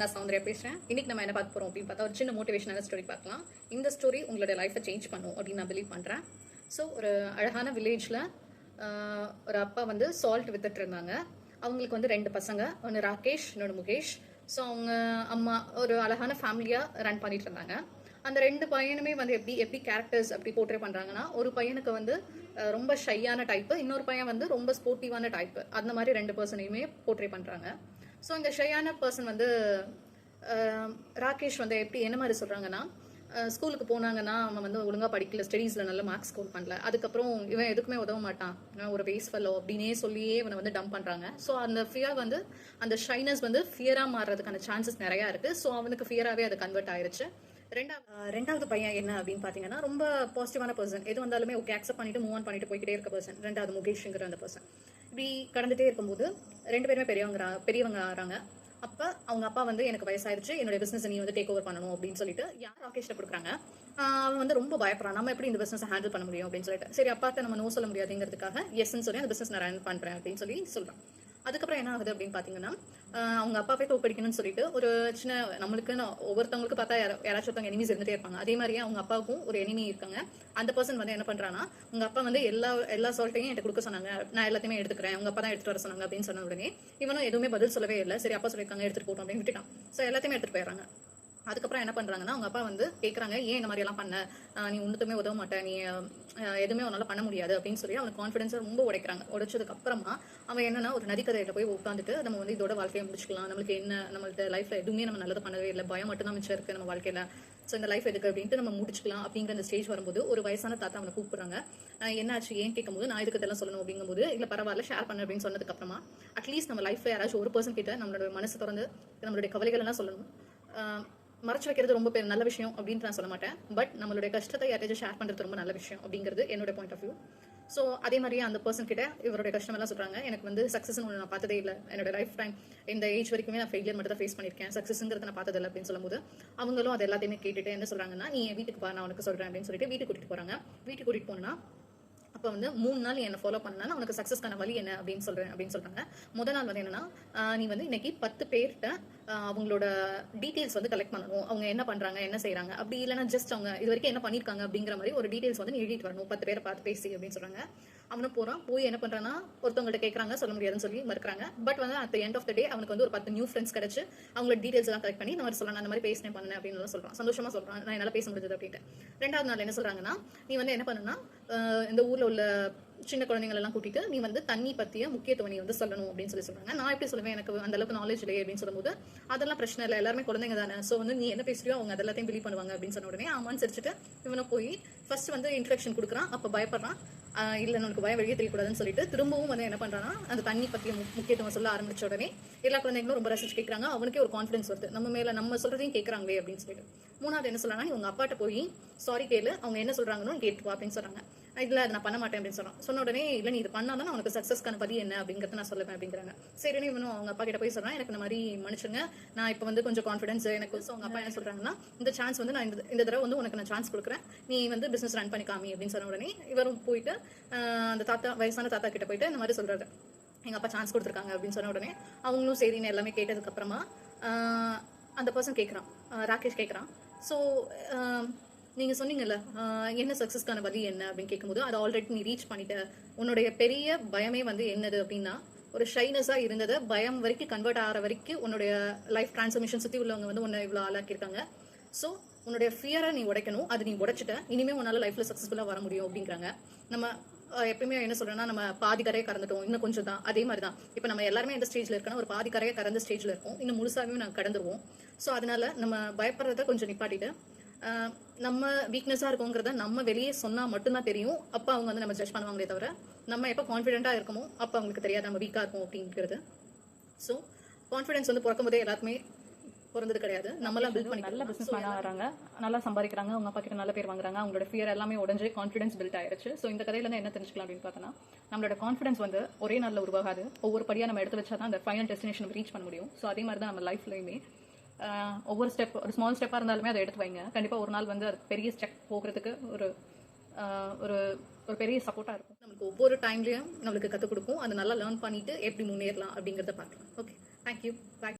நான் சௌந்தர்யா பேசுகிறேன். இன்னைக்கு நம்ம என்ன பார்க்க போகிறோம் அப்படின்னு பார்த்தா ஒரு சின்ன மோட்டிவேஷனான ஸ்டோரி பார்க்கலாம். இந்த ஸ்டோரி உங்களோட லைஃப்பை சேஞ்ச் பண்ணும் அப்படின்னு நான் பிலீவ் பண்ணுறேன். ஸோ ஒரு அழகான வில்லேஜில் ஒரு அப்பா வந்து சால்ட் வித்துட்டு இருந்தாங்க. அவங்களுக்கு வந்து 2 பசங்க, ஒன்று ராகேஷ், இன்னொன்று முகேஷ். ஸோ அவங்க அம்மா ஒரு அழகான ஃபேமிலியாக ரன் பண்ணிட்டு இருந்தாங்க. அந்த 2 பையனுமே வந்து எப்படி கேரக்டர்ஸ் அப்படி போர்ட்ரே பண்ணுறாங்கன்னா, ஒரு பையனுக்கு வந்து ரொம்ப ஷையான டைப்பு, இன்னொரு பையன் வந்து ரொம்ப ஸ்போர்ட்டிவான டைப்பு. அந்த மாதிரி 2 பர்சனையுமே போர்ட்ரே பண்ணுறாங்க. ஸோ இந்த ஷையான பர்சன் வந்து ராகேஷ் வந்து என்ன மாதிரி சொல்கிறாங்கன்னா, ஸ்கூலுக்கு போனாங்கன்னா அவன் வந்து ஒழுங்காக படிக்கல, ஸ்டடீஸில் நல்ல மார்க்ஸ் ஸ்கோர் பண்ணல, அதுக்கப்புறம் இவன் எதுக்குமே உதவ மாட்டான், ஒரு வேஸ்ட் ஃபெல்லோ அப்படின்னே சொல்லியே இவனை வந்து டம்ப் பண்ணுறாங்க. ஸோ அந்த ஃபியர் வந்து அந்த ஷைனஸ் வந்து ஃபியராக மாறுறதுக்கான சான்சஸ் நிறையா இருக்குது. ஸோ அவனுக்கு ஃபியராகவே அது கன்வெர்ட் ஆயிருச்சு. ரெண்டாவது பையன் என்ன அப்படின்னு பார்த்தீங்கன்னா, ரொம்ப பாசிட்டிவான பர்சன், எது வந்தாலுமே ஓகே அக்செப்ட் பண்ணிட்டு மூவ் ஆன் பண்ணிட்டு போய்கிட்டே இருக்க பர்சன். ரெண்டாவது முகேஷ்ங்கிற அந்த பர்சன் இப்படி கடந்துட்டே இருக்கும்போது 2 பேருமே பெரியவங்க ஆகிறாங்க. அப்போ அவங்க அப்பா வந்து எனக்கு வயசாயிருச்சு, என்னோட பிஸ்னஸ் நீ வந்து டேக் ஓவர் பண்ணணும் அப்படின்னு சொல்லிட்டு யார் ராகேஷ்ட கொடுக்குறாங்க. அவன் வந்து ரொம்ப பயப்படுறான், நம்ம எப்படி இந்த பிஸ்னஸ் ஹேண்டில் பண்ண முடியும் அப்படின்னு சொல்லிட்டு. சரி அப்பாட்ட நம்ம நோ சொல்ல முடியாதுங்கிறதுக்காக எஸ்ன்னு சொல்லி அந்த பிஸ்னஸ் நான் ரன் பண்ணுறேன் அப்படின்னு சொல்லி சொல்கிறான். அதுக்கப்புறம் என்ன ஆகுது அப்படின்னு பார்த்தீங்கன்னா, அவங்க அப்பாவே தோக்கடிக்கணும்னு சொல்லிட்டு ஒரு சின்ன நம்மளுக்குன்னு ஒவ்வொருத்தவங்களுக்கு பார்த்தா யாராச்சும் ஒருத்தவங்க எனிமீஸ் இருந்துட்டே இருப்பாங்க. அதே மாதிரியே அவங்க அப்பாவுக்கும் ஒரு எனிமி இருக்காங்க. அந்த பர்சன் வந்து என்ன பண்ணுறான்னா, உங்க அப்பா வந்து எல்லா சால்ட்டையும் என்கிட்ட கொடுக்க சொன்னாங்க, நான் எல்லாத்தையுமே எடுத்துக்கிறேன், உங்க அப்பா தான் எடுத்துட்டு வர சொன்னாங்க அப்படின்னு சொன்ன உடனே இவனும் எதுவுமே பதில் சொல்லவே இல்லை. சரி அப்பா சொல்லியிருக்காங்க எடுத்துட்டு போட்டோம் அப்படின்னு விட்டுட்டான். ஸோ எல்லாத்தையுமே எடுத்துட்டு போயிடுறாங்க. அதுக்கப்புறம் என்ன பண்ணுறாங்கன்னா, அவங்க அப்பா வந்து கேட்குறாங்க, ஏன் இந்த மாதிரியெல்லாம் பண்ண, நீ ஒன்றுத்துமே உதவ மாட்டேன், நீ எதுவுமே அவனால் பண்ண முடியாது அப்படின்னு சொல்லி அவனுக்கு கான்ஃபிடன்ஸை ரொம்ப உடைக்கிறாங்க. உடைச்சதுக்கு அப்புறமா அவன் என்னன்னா ஒரு நதிக்கரையில் போய் உட்காந்துட்டு நம்ம வந்து இதோட வாழ்க்கையை முடிச்சுக்கலாம், நம்மளுக்கு என்ன நம்மள்ட்ட லைஃப்பில் எதுவுமே நம்ம நல்லது பண்ணவே இல்லை, பயம் மட்டும் தான் மிச்சம் இருக்குது நம்ம வாழ்க்கையில், ஸோ இந்த லைஃப் எதுக்கு அப்படின்ட்டு நம்ம முடிச்சுக்கலாம் அப்படிங்கிற அந்த ஸ்டேஜ் வரும்போது ஒரு வயசான தாத்தா அவனை கூப்பிடுறாங்க. என்னாச்சு ஏன் கேட்கும்போது, நான் இதுக்கு இதெல்லாம் சொல்லணும் அப்படிங்கும்போது, இல்லை பரவாயில்ல ஷேர் பண்ண அப்படின்னு சொன்னதுக்கப்புறமா அட்லீஸ்ட் நம்ம லைஃப்பில் யாராச்சும் ஒரு பர்சன் கிட்ட நம்மளோட மனசு திறந்து நம்மளுடைய கவலைகள் எல்லாம் சொல்லணும். மறைச்சு வைக்கிறது ரொம்ப நல்ல விஷயம் அப்படின்னு நான் சொல்ல மாட்டேன், பட் நம்மளுடைய கஷ்டத்தை யாராச்சும் ஷேர் பண்ணுறது ரொம்ப நல்ல விஷயம் அப்படிங்கிறது என்னோட பாயிண்ட் ஆஃப் வியூ. ஸோ அதே மாதிரியே அந்த பர்சன் கிட்ட இவருடைய கஷ்டம் எல்லாம் சொல்கிறாங்க. எனக்கு வந்து சக்ஸஸ்ன்னு ஒன்று நான் பார்த்ததே இல்லை, என்னோட லைஃப் டைம் இந்த ஏஜ் வரைக்குமே நான் ஃபெயிலியர் மட்டும் தான் ஃபேஸ் பண்ணியிருக்கேன், சக்ஸஸ்ங்கிறத நான் பார்த்ததில்லை அப்படின்னு சொல்லும்போது அவங்களும் அது எல்லாத்தையுமே கேட்டுட்டு என்ன சொல்கிறாங்கன்னா, நீ வீட்டுக்கு பா, நான் உனக்கு சொல்கிறேன் அப்படின்னு சொல்லிட்டு வீட்டுக்கு கூட்டிகிட்டு போகிறாங்க. வீட்டுக்கு கூட்டிகிட்டு போனா அப்போ வந்து 3 நாள் என்னை ஃபாலோ பண்ணனா உனக்கு சக்ஸஸ்க்கான வழி என்ன அப்படின்னு சொல்கிறாங்க. முதல் நாள் வந்து என்னன்னா, நீ வந்து இன்னைக்கு 10 பேர்கிட்ட அவங்களோட டீட்டெயில்ஸ் வந்து கலெக்ட் பண்ணணும், அவங்க என்ன பண்ணுறாங்க என்ன செய்கிறாங்க, அப்படி இல்லைனா ஜஸ்ட் அவங்க இது வரைக்கும் என்ன பண்ணியிருக்காங்க அப்படிங்கிற மாதிரி ஒரு டீட்டெயில்ஸ் வந்து நீ எழுதிட்டு வரணும், 10 பேரை பார்த்து பேசி அப்படின்னு சொல்கிறாங்க. அவனும் போகிறான். போய் என்ன பண்ணுறான்னா, ஒருத்தவங்கள்ட்ட கேட்குறாங்க, சொல்ல முடியாதுன்னு சொல்லி மறுக்கிறாங்க. பட் வந்து அட் எண்ட் ஆஃப் த டே அவனுக்கு வந்து ஒரு 10 நியூ ஃப்ரெண்ட்ஸ் கிடச்சி அவங்களோட டீட்டெயில்ஸ் எல்லாம் கலெக்ட் பண்ணி இந்த மாதிரி சொல்லலாம், அந்த மாதிரி பேசினேன் பண்ணேன் அப்படின்னு சொல்கிறான். சந்தோஷமாக சொல்கிறான், நான் என்னால் பேச முடிஞ்சது அப்படின்ட்டு. 2வது நாள் என்ன சொல்கிறாங்கன்னா, நீ வந்து என்ன பண்ணுன்னா, இந்த ஊரில் உள்ள சின்ன குழந்தைங்களெல்லாம் கூட்டிட்டு நீ வந்து தண்ணி பற்றிய முக்கியத்துவம் நீ வந்து சொல்லணும் அப்படின்னு சொல்கிறாங்க. நான் எப்படி சொல்லுவேன், எனக்கு அந்த அளவுக்கு நாலேஜ் இல்லையே அப்படின்னு சொல்லும்போது, அதெல்லாம் பிரச்சனை இல்லை, எல்லாருமே குழந்தைங்க தானே, ஸோ வந்து நீ என்ன பேசுறியோ அவங்க அதெல்லாத்தையும் பிலீவ் பண்ணுவாங்க அப்படின்னு சொன்ன உடனே ஆமான்னு சிரிச்சுட்டு இவனை போய் ஃபர்ஸ்ட் வந்து இன்ட்ரடக்ஷன் கொடுக்குறான். அப்போ பயப்படுறான், இல்லை நமக்கு பயம் வெளியே தெரியக்கூடாதுன்னு சொல்லிட்டு திரும்பவும் வந்து என்ன பண்ணுறான்னா, அந்த தண்ணி பற்றிய முக்கியத்துவம் சொல்ல ஆரம்பிச்ச உடனே எல்லா குழந்தைங்களும் ரொம்ப ரசிச்சு கேட்குறாங்க. அவனுக்கே ஒரு கான்ஃபிடன்ஸ் வருது, நம்ம மேலே நம்ம சொல்கிறதையும் கேட்குறாங்களே அப்படின்னு சொல்லிட்டு. 3வது என்ன சொல்கிறாங்கன்னா, உங்கள் அப்பாட்ட போய் சாரி கேளு, அவங்க என்ன சொல்கிறாங்கன்னு கேட்டுவா அப்படின்னு சொல்கிறாங்க. இல்லை அதை நான் பண்ண மாட்டேன் அப்படின்னு சொல்கிறான். சொன்ன உடனே இல்லை நீ இது பண்ணால் தான் உனக்கு சக்ஸஸ்க்கான பதி என்ன அப்படிங்கிறத நான் சொல்லுவேன் அப்படிங்கிறாங்க. சரின்னு இவனும் அவங்க அப்பா கிட்ட போய் சொல்கிறான், எனக்கு இந்த மாதிரி மன்னிச்சுங்க, நான் இப்போ வந்து கொஞ்சம் கான்ஃபிடன்ஸ் எனக்கு. ஸோ அவங்க அப்பா என்ன சொல்கிறாங்கன்னா, இந்த சான்ஸ் வந்து நான் இந்த தடவை வந்து உனக்கு நான் சான்ஸ் கொடுக்குறேன், நீ வந்து பிஸ்னஸ் ரன் பண்ணி காமி அப்படின்னு சொன்ன உடனே இவரும் போயிட்டு அந்த வயசான தாத்தா கிட்ட போயிட்டு இந்த மாதிரி சொல்கிறாரு, எங்கள் அப்பா சான்ஸ் கொடுத்துருக்காங்க அப்படின்னு சொன்ன உடனே அவங்களும் சரின்னு எல்லாமே கேட்டதுக்கப்புறமா அந்த பர்சன் கேட்குறான், ராகேஷ் கேட்குறான். ஸோ நீங்கள் சொன்னீங்கல்ல என்ன சக்ஸஸ்க்கான வழி என்ன அப்படின்னு கேட்கும்போது, அதை ஆல்ரெடி நீ ரீச் பண்ணிட்ட, உன்னுடைய பெரிய பயமே வந்து என்னது அப்படின்னா, ஒரு ஷைனஸாக இருந்ததை பயம் வரைக்கும் கன்வெர்ட் ஆகிற வரைக்கும் உன்னுடைய லைஃப் டிரான்ஸ்ஃபர்மேஷன் சுற்றி உள்ளவங்க வந்து உன்னை இவ்வளோ ஆளாக்கியிருக்காங்க. ஸோ உன்னுடைய ஃபியரை நீ உடைக்கணும், அது நீ உடைச்சிட்ட, இனிமேல் உன்னால் லைஃப்பில் சக்ஸஸ்ஃபுல்லாக வர முடியும் அப்படிங்கிறாங்க. நம்ம எப்பயுமே என்ன சொல்றேன்னா, நம்ம பாதி கரையை கறந்துட்டோம், இன்னும் கொஞ்சம் தான். அதே மாதிரி தான் இப்போ நம்ம எல்லாருமே இந்த ஸ்டேஜில் இருக்கணும், ஒரு பாதி கரையை கறந்த ஸ்டேஜில் இருக்கும், இன்னும் முழுசாகவே நாங்கள் கடந்துருவோம். ஸோ அதனால நம்ம பயப்படுறத கொஞ்சம் நிப்பாட்டிட்டு நம்ம வீக்னஸாக இருக்கோங்கிறத நம்ம வெளியே சொன்னால் மட்டும்தான் தெரியும். அப்போ அவங்க வந்து நம்ம ஜட்ஜ் பண்ணுவாங்களே தவிர, நம்ம எப்போ கான்ஃபிடென்ட்டாக இருக்கமோ அப்போ அவங்களுக்கு தெரியாது நம்ம வீக்காக இருக்கும் அப்படிங்கிறது. ஸோ கான்ஃபிடன்ஸ் வந்து பிறக்கும் போதே எல்லாருக்குமே பிறந்தது கிடையாது, நம்மளாம் பில்ட் பண்ணி நல்ல பிஸ்னஸ் மேனாக வராங்க, நல்லா சம்பாதிக்கிறாங்க, அவங்க அப்பா கிட்ட நல்ல பேர் வாங்குறாங்க, அவங்களோட ஃபியர் எல்லாமே உடஞ்சு கான்ஃபிடன்ஸ் பில்ட் ஆயிருச்சு. ஸோ இந்த கதையிலேருந்து என்ன தெரிஞ்சுக்கலாம் அப்படின்னு பார்த்தோன்னா, நம்மளோட கான்ஃபிடன்ஸ் வந்து ஒரே நாளில் உருவாகாது, ஒவ்வொரு படியாக நம்ம எடுத்து வச்சா தான் அந்த ஃபைனல் டெஸ்டினேஷன் ரீச் பண்ண முடியும். ஸோ அதே மாதிரி தான் நம்ம லைஃப்லையுமே ஒவ்வொரு ஸ்டெப், ஒரு ஸ்மால் ஸ்டெப்பாக இருந்தாலுமே அதை எடுத்து வைங்க. கண்டிப்பாக ஒரு நாள் வந்து அது பெரிய ஸ்டெப் போகிறதுக்கு ஒரு ஒரு ஒரு பெரிய சப்போர்ட்டாக இருக்கும். நம்மளுக்கு ஒவ்வொரு டைம்லையும் நம்மளுக்கு கற்றுக் கொடுக்கும், அதை நல்லா லேர்ன் பண்ணிவிட்டு எப்படி முன்னேறலாம் அப்படிங்கிறத பார்க்கலாம். ஓகே, தேங்க்யூ, பாய்.